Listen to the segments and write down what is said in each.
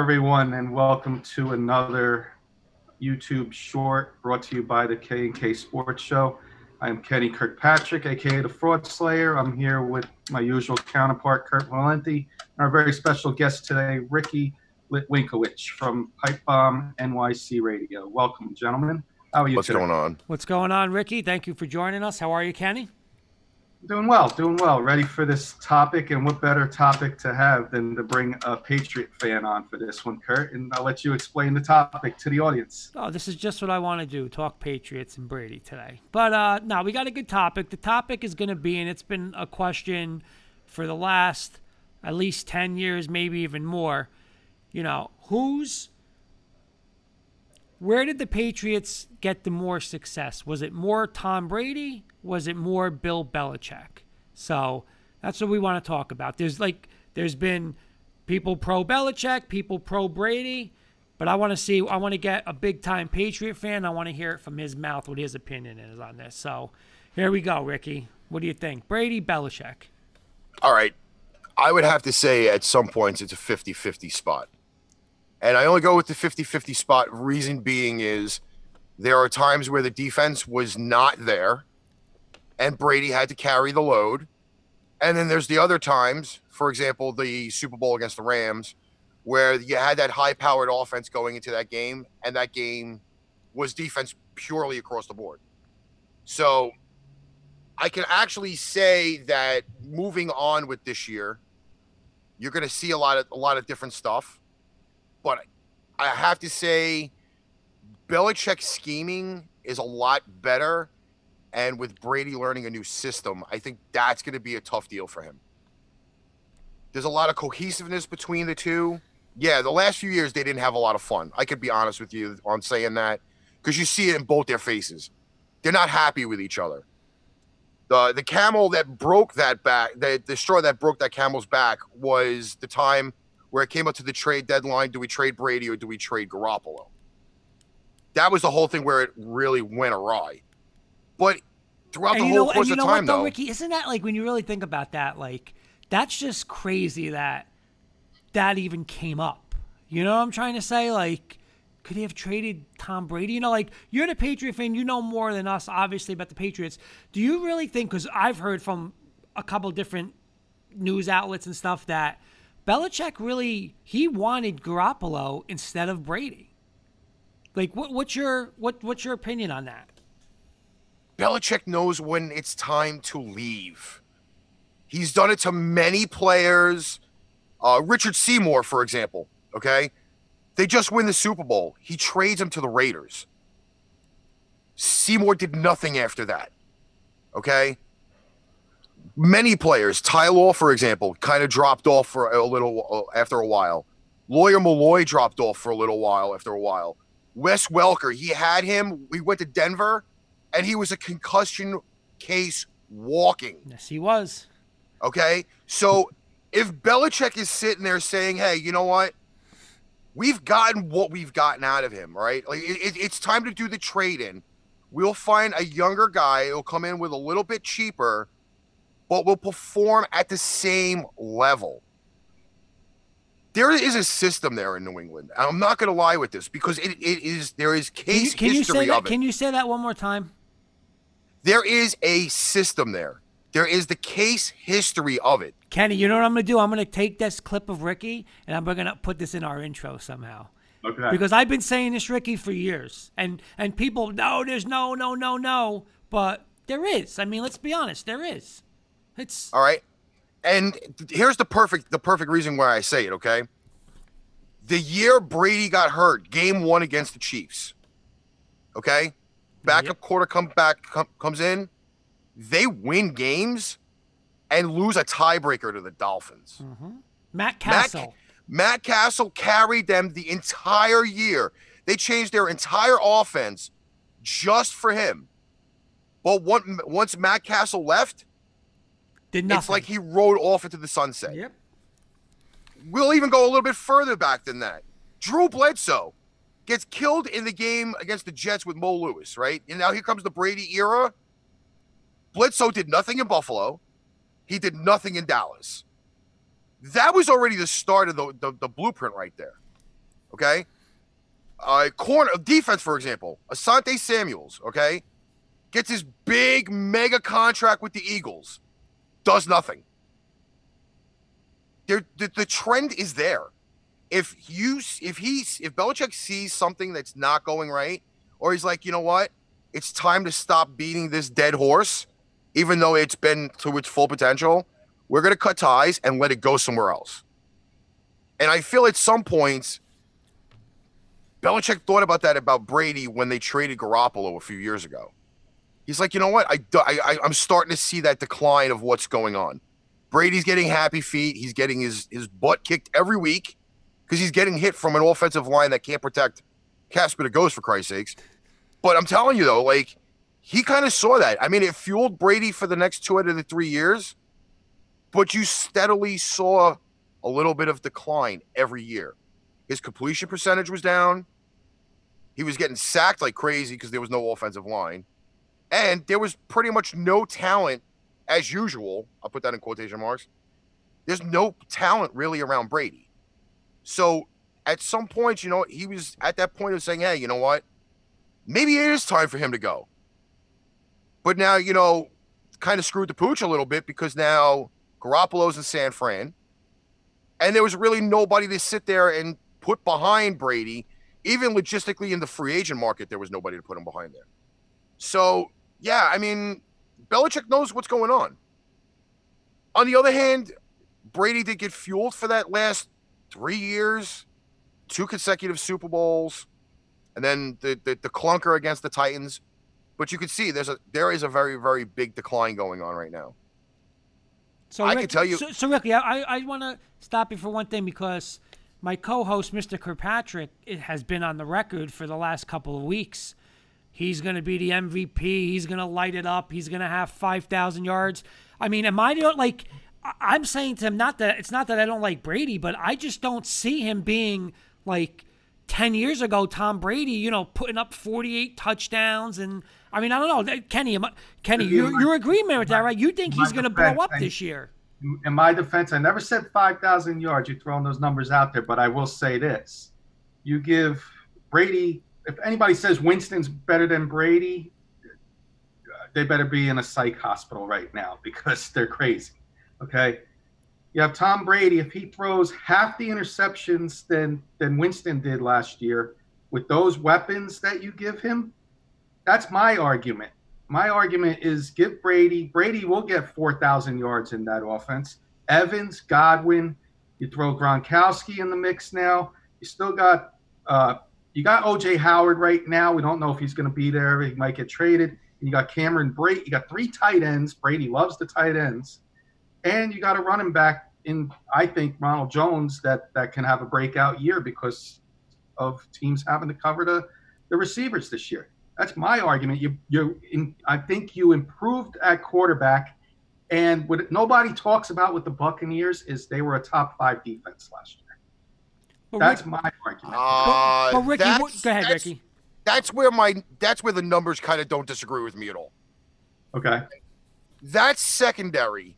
everyone, and welcome to another YouTube short brought to you by the K&K Sports Show. I am Kenny Kirkpatrick, aka the Fraud Slayer. I'm here with my usual counterpart, Kurt Valenti, and our very special guest today, Ricky Litwinkowicz from Pipe Bomb NYC Radio. Welcome, gentlemen. How are you What's today? going on? What's going on, Ricky? Thank you for joining us. How are you, Kenny? Doing well. Ready for this topic, and what better topic to have than to bring a Patriot fan on for this one, Kurt, and I'll let you explain the topic to the audience. Oh, this is just what I want to do, talk Patriots and Brady today. But no, we got a good topic. The topic is going to be, and it's been a question for the last at least 10 years, maybe even more, where did the Patriots get the more success? Was it more Tom Brady? Was it more Bill Belichick? So that's what we want to talk about. There's been people pro Belichick, people pro Brady, but I want to get a big time Patriot fan. I want to hear it from his mouth what his opinion is on this. So here we go, Ricky. What do you think? Brady, Belichick? All right. I would have to say at some points it's a 50-50 spot. And I only go with the 50-50 spot. Reason being is there are times where the defense was not there and Brady had to carry the load. And then there's the other times, for example, the Super Bowl against the Rams, where you had that high-powered offense going into that game, and that game was defense purely across the board. So I can actually say that moving on with this year, you're going to see a lot of different stuff. But I have to say, Belichick's scheming is a lot better. And with Brady learning a new system, I think that's going to be a tough deal for him. There's a lot of cohesiveness between the two. Yeah, the last few years, they didn't have a lot of fun. I could be honest with you on saying that because you see it in both their faces. They're not happy with each other. The camel that broke that back, the straw that broke that camel's back was the time where it came up to the trade deadline. Do we trade Brady or do we trade Garoppolo? That was the whole thing where it really went awry. But throughout the whole course of time, though, Ricky, isn't that like when you really think about that, like that's just crazy that even came up. You know what I'm trying to say? Like, could he have traded Tom Brady? Like you're the Patriot fan, you know more than us, obviously, about the Patriots. Do you really think? Because I've heard from a couple different news outlets and stuff that Belichick he wanted Garoppolo instead of Brady. Like, what's your opinion on that? Belichick knows when it's time to leave. He's done it to many players. Richard Seymour, for example, okay? They just win the Super Bowl. He trades him to the Raiders. Seymour did nothing after that, okay? Many players, Ty Law, for example, kind of dropped off for a little after a while. Lawyer Malloy dropped off for a little while after a while. Wes Welker, he had him. We went to Denver, and he was a concussion case walking. Yes, he was. Okay? So if Belichick is sitting there saying, hey, you know what? We've gotten what we've gotten out of him, right? Like it's time to do the trade-in. We'll find a younger guy who'll come in with a little bit cheaper, but will perform at the same level. There is a system there in New England. I'm not going to lie with this because there is case history of it. Can you say that one more time? There is a system there. There is the case history of it. Kenny, you know what I'm going to do? I'm going to take this clip of Ricky and I'm going to put this in our intro somehow. Okay. Because I've been saying this, Ricky, for years. And people, no, there's no. But there is. I mean, let's be honest. There is. It's all right. And here's the perfect reason why I say it, okay? The year Brady got hurt, game 1 against the Chiefs, okay? Backup quarter comes in. They win games and lose a tiebreaker to the Dolphins. Mm-hmm. Matt Castle. Matt Castle carried them the entire year. They changed their entire offense just for him. But once Matt Castle left, did nothing. It's like he rode off into the sunset. Yep. We'll even go a little bit further back than that. Drew Bledsoe gets killed in the game against the Jets with Mo Lewis, right? And now here comes the Brady era. Bledsoe did nothing in Buffalo. He did nothing in Dallas. That was already the start of the blueprint right there. Okay, corner defense, for example, Asante Samuels. Okay, gets his big mega contract with the Eagles, does nothing. The trend is there. If Belichick sees something that's not going right, or he's like, you know what, it's time to stop beating this dead horse, even though it's been to its full potential, we're gonna cut ties and let it go somewhere else. And I feel at some points, Belichick thought about that about Brady when they traded Garoppolo a few years ago. He's like, you know what, I'm starting to see that decline of what's going on. Brady's getting happy feet. He's getting his butt kicked every week because he's getting hit from an offensive line that can't protect Casper the Ghost, for Christ's sakes. But I'm telling you, though, like, he kind of saw that. I mean, it fueled Brady for the next 2 out of the 3 years, but you steadily saw a little bit of decline every year. His completion percentage was down. He was getting sacked like crazy because there was no offensive line. And there was pretty much no talent as usual. I'll put that in quotation marks. There's no talent really around Brady. So at some point, you know, he was at that point of saying, hey, you know what? Maybe it is time for him to go. But now, you know, kind of screwed the pooch a little bit because now Garoppolo's in San Fran. And there was really nobody to sit there and put behind Brady. Even logistically in the free agent market, there was nobody to put him behind there. So, yeah, I mean, Belichick knows what's going on. On the other hand, Brady did get fueled for that last 3 years, 2 consecutive Super Bowls, and then the clunker against the Titans. But you can see there is a very, very big decline going on right now. So I can tell you. So Ricky, I want to stop you for one thing because my co-host, Mr. Kirkpatrick, has been on the record for the last couple of weeks. He's going to be the MVP. He's going to light it up. He's going to have 5,000 yards. I mean, I'm saying to him, it's not that I don't like Brady, but I just don't see him being like 10 years ago, Tom Brady, you know, putting up 48 touchdowns. And I mean, I don't know. Kenny, you're agreeing with that, right? You think he's going to blow up this year. In my defense, I never said 5,000 yards. You're throwing those numbers out there, but I will say this. You give Brady, if anybody says Winston's better than Brady, they better be in a psych hospital right now because they're crazy. Okay? You have Tom Brady, if he throws half the interceptions than Winston did last year with those weapons that you give him, that's my argument. My argument is give Brady will get 4,000 yards in that offense. Evans, Godwin, you throw Gronkowski in the mix now. You still got you got O.J. Howard right now. We don't know if he's going to be there. He might get traded. And you got Cameron Brate. You got 3 tight ends. Brady loves the tight ends. And you got a running back in, I think, Ronald Jones that can have a breakout year because of teams having to cover the receivers this year. That's my argument. I think you improved at quarterback. And what nobody talks about with the Buccaneers is they were a top 5 defense last year. That's my argument. But Ricky, go ahead, Ricky. That's where the numbers kind of don't disagree with me at all. Okay. That secondary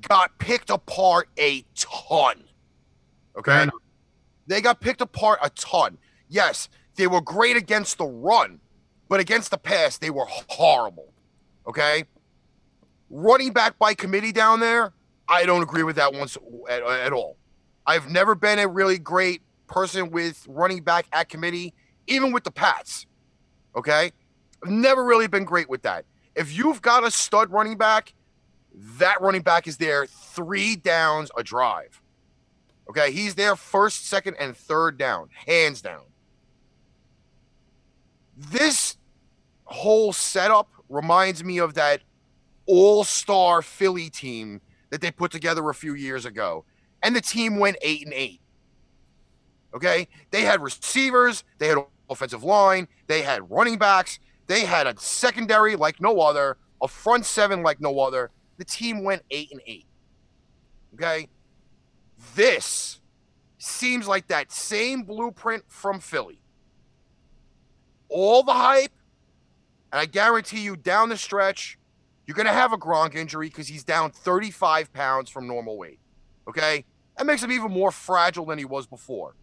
got picked apart a ton. Okay. They got picked apart a ton. Yes, they were great against the run, but against the pass, they were horrible. Okay. Running back by committee down there, I don't agree with that once at all. I've never been a really great person with running back at committee, even with the Pats. Okay? I've never really been great with that. If you've got a stud running back, that running back is there 3 downs a drive. Okay? He's there first, second, and third down, hands down. This whole setup reminds me of that all-star Philly team that they put together a few years ago. And the team went 8-8. Okay? They had receivers, they had offensive line, they had running backs, they had a secondary like no other, a front 7 like no other. The team went 8-8. Okay? This seems like that same blueprint from Philly. All the hype, and I guarantee you down the stretch, you're going to have a Gronk injury because he's down 35 pounds from normal weight. Okay? That makes him even more fragile than he was before.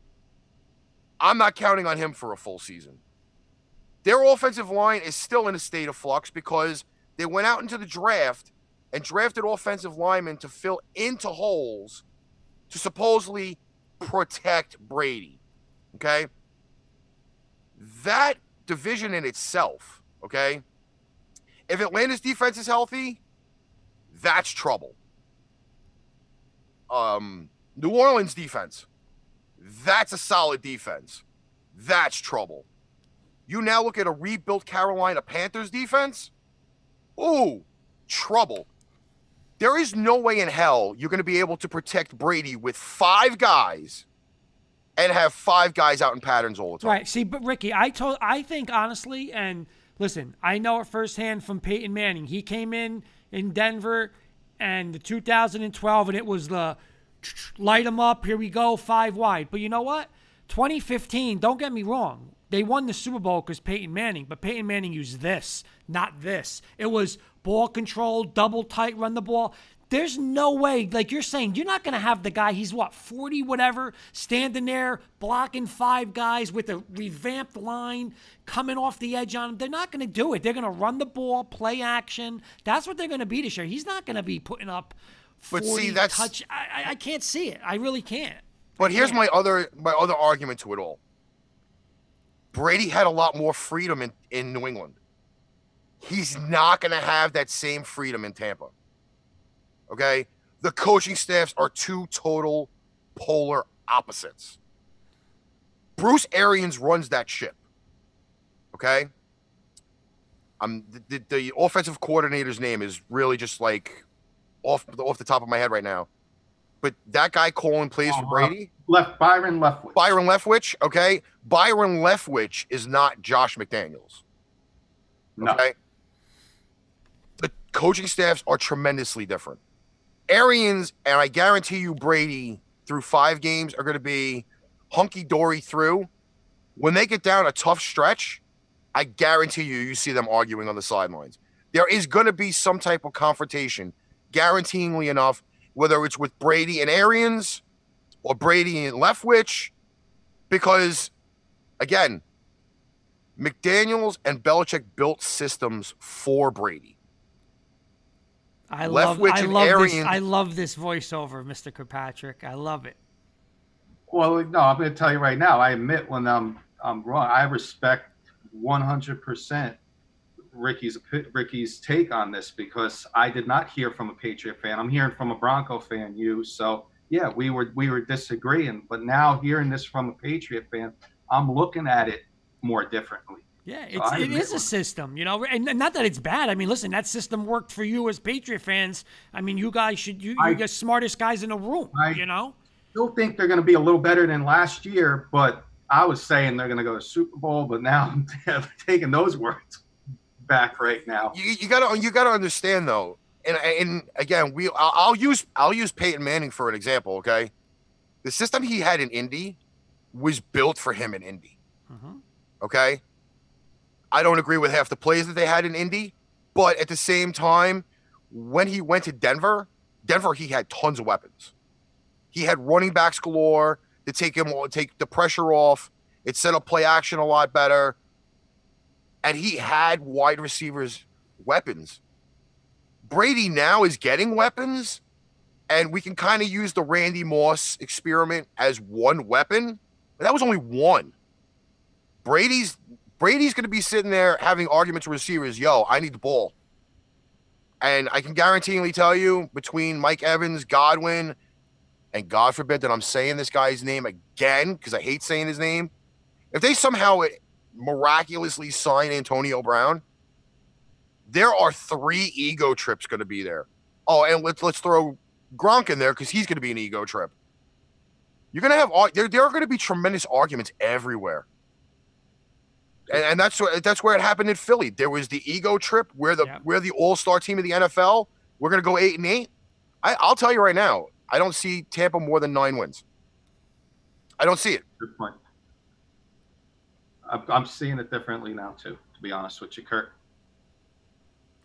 I'm not counting on him for a full season. Their offensive line is still in a state of flux because they went out into the draft and drafted offensive linemen to fill into holes to supposedly protect Brady. Okay? That division in itself, okay? If Atlanta's defense is healthy, that's trouble. New Orleans defense, that's a solid defense. That's trouble. You now look at a rebuilt Carolina Panthers defense. Ooh, trouble. There is no way in hell you're going to be able to protect Brady with 5 guys and have 5 guys out in patterns all the time. Right. See, but Ricky, I think honestly, and listen, I know it firsthand from Peyton Manning. He came in Denver and the 2012, and it was the light them up. Here we go, 5 wide. But you know what? 2015. Don't get me wrong. They won the Super Bowl because Peyton Manning, but Peyton Manning used this, not this. It was ball control, double tight, run the ball. There's no way, like you're saying, you're not going to have the guy, he's what, 40 whatever, standing there blocking 5 guys with a revamped line coming off the edge on him. They're not going to do it. They're going to run the ball, play action. That's what they're going to be this year. He's not going to be putting up 40 But see, that's touch. I can't see it. I really can't. But here's my other argument to it all. Brady had a lot more freedom in New England. He's not going to have that same freedom in Tampa. Okay? The coaching staffs are 2 total polar opposites. Bruce Arians runs that ship. Okay? The offensive coordinator's name is really just like off the top of my head right now. But that guy calling plays for Brady? Byron Leftwich. Byron Leftwich, okay? Byron Leftwich is not Josh McDaniels. No. Okay? The coaching staffs are tremendously different. Arians, and I guarantee you Brady, through 5 games, are going to be hunky-dory through. When they get down a tough stretch, I guarantee you see them arguing on the sidelines. There is going to be some type of confrontation, guaranteeingly enough, whether it's with Brady and Arians or Brady and Leftwich, because, again, McDaniels and Belichick built systems for Brady. I love this voiceover, Mr. Kirkpatrick. I love it. Well, no, I'm going to tell you right now. I admit when I'm wrong. I respect 100% Ricky's take on this because I did not hear from a Patriot fan. I'm hearing from a Bronco fan. So yeah, we were disagreeing, but now hearing this from a Patriot fan, I'm looking at it more differently. Yeah, it is a system, you know, and not that it's bad. I mean, listen, that system worked for you as Patriot fans. I mean, you guys you're the smartest guys in the room, you know. Still think they're going to be a little better than last year, but I was saying they're going to go to Super Bowl, but now I'm taking those words back right now. You gotta understand though, and again, I'll use Peyton Manning for an example. Okay, the system he had in Indy was built for him in Indy. Mm-hmm. Okay, I don't agree with half the plays that they had in Indy, but at the same time, when he went to Denver, he had tons of weapons. He had running backs galore to take the pressure off. It set up play action a lot better. And he had wide receivers weapons. Brady now is getting weapons, and we can kind of use the Randy Moss experiment as one weapon, but that was only one. Brady's going to be sitting there having arguments with receivers. Yo, I need the ball. And I can guaranteeingly tell you, between Mike Evans, Godwin, and God forbid that I'm saying this guy's name again because I hate saying his name, if they somehow miraculously sign Antonio Brown, there are 3 ego trips going to be there. Oh, and let's throw Gronk in there because he's going to be an ego trip. You're going to have there are going to be tremendous arguments everywhere, and that's where it happened in Philly. There was the ego trip where the all-star team of the NFL, we're going to go 8-8. I'll tell you right now, I don't see Tampa more than 9 wins. I don't see it. Good point. I'm seeing it differently now too, to be honest with you, Kurt.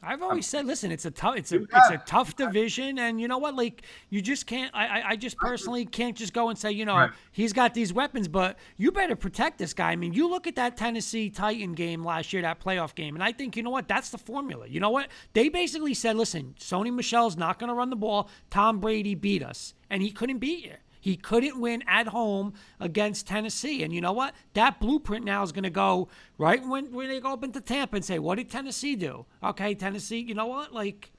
I've always said, listen, it's a tough division, and you know what? Like, you just can't. I just personally can't just go and say, Right. he's got these weapons, but you better protect this guy. I mean, you look at that Tennessee Titan game last year, that playoff game, and I think, you know what? That's the formula. You know what? They basically said, listen, Sony Michel's not going to run the ball. Tom Brady beat us, and he couldn't beat you. He couldn't win at home against Tennessee. And you know what? That blueprint now is going to go right when they go up into Tampa and say, what did Tennessee do? Okay, Tennessee, you know what? Like,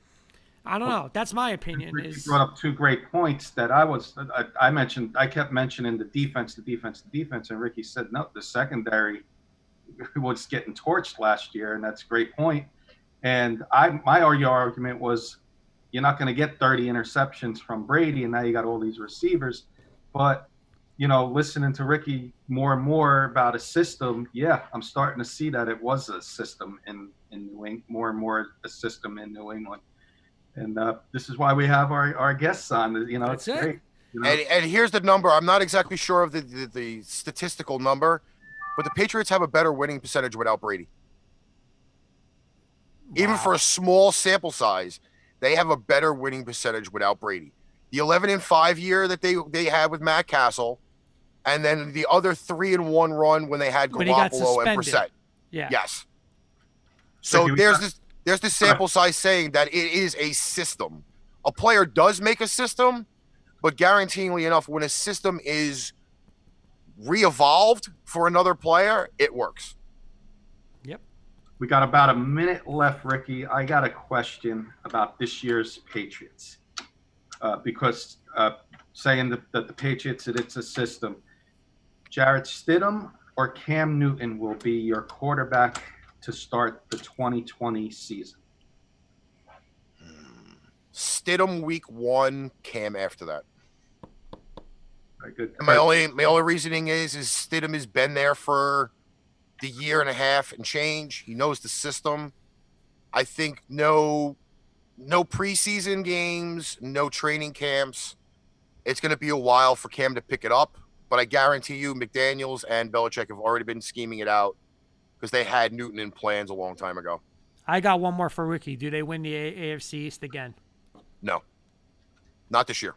I don't know. That's my opinion. You brought up two great points that I mentioned. I kept mentioning the defense, and Ricky said, no, the secondary was getting torched last year, and that's a great point. And my argument was, you're not going to get 30 interceptions from Brady, and now you got all these receivers. But, listening to Ricky more and more about a system, yeah, I'm starting to see that it was a system in New England, more and more a system in New England. And this is why we have our guests on. It's great. And here's the number. I'm not exactly sure of the statistical number, but the Patriots have a better winning percentage without Brady. Wow. Even for a small sample size, they have a better winning percentage without Brady. The 11-5 year that they had with Matt Castle, and then the other 3-1 run when they had Garoppolo and Brissett. Yeah. Yes. So there's this sample size saying that it is a system. A player does make a system, but guaranteeingly enough, when a system is re-evolved for another player, it works. Yep. We got about a minute left, Ricky. I got a question about this year's Patriots. Because saying that the Patriots, it's a system. Jarrett Stidham or Cam Newton will be your quarterback to start the 2020 season? Stidham week 1, Cam after that. Very good. And my only reasoning is Stidham has been there for the year and a half and change. He knows the system. I think no preseason games, no training camps. It's going to be a while for Cam to pick it up, but I guarantee you McDaniels and Belichick have already been scheming it out because they had Newton in plans a long time ago. I got one more for Ricky. Do they win the AFC East again? No, not this year.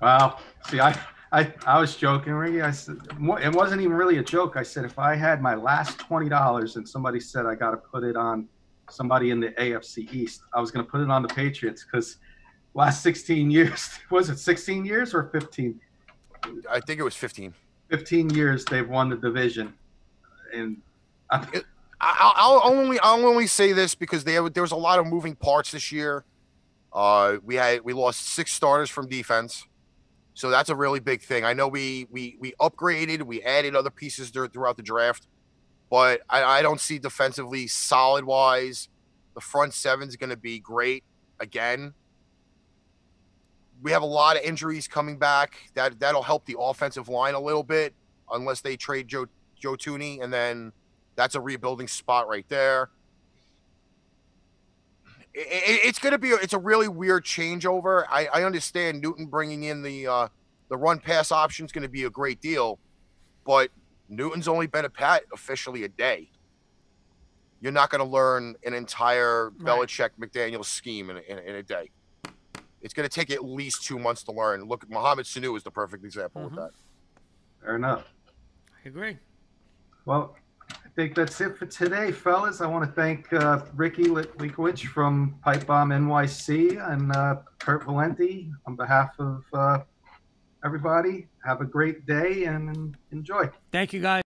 Wow. See, I was joking, Ricky. I said it wasn't even really a joke. I said if I had my last $20 and somebody said I got to put it on somebody in the AFC East, I was going to put it on the Patriots because last 16 years, was it 16 years or 15? I think it was 15. 15 years they've won the division. And I'll only say this because there was a lot of moving parts this year. We lost 6 starters from defense. So that's a really big thing. I know we upgraded, we added other pieces throughout the draft. But I don't see defensively solid-wise. The front seven's going to be great again. We have a lot of injuries coming back. That'll help the offensive line a little bit, unless they trade Joe Thuney, and then that's a rebuilding spot right there. It's going to be it's a really weird changeover. I understand Newton bringing in the run-pass option is going to be a great deal, but Newton's only been at Pat officially a day. You're not going to learn an entire Belichick McDaniels scheme in a day. It's going to take at least 2 months to learn. Look, Mohamed Sanu is the perfect example with that. Fair enough. I agree. Well, I think that's it for today, fellas. I want to thank Ricky Litwich from Pipe Bomb NYC and Kurt Valenti on behalf of everybody. Have a great day and enjoy. Thank you, guys.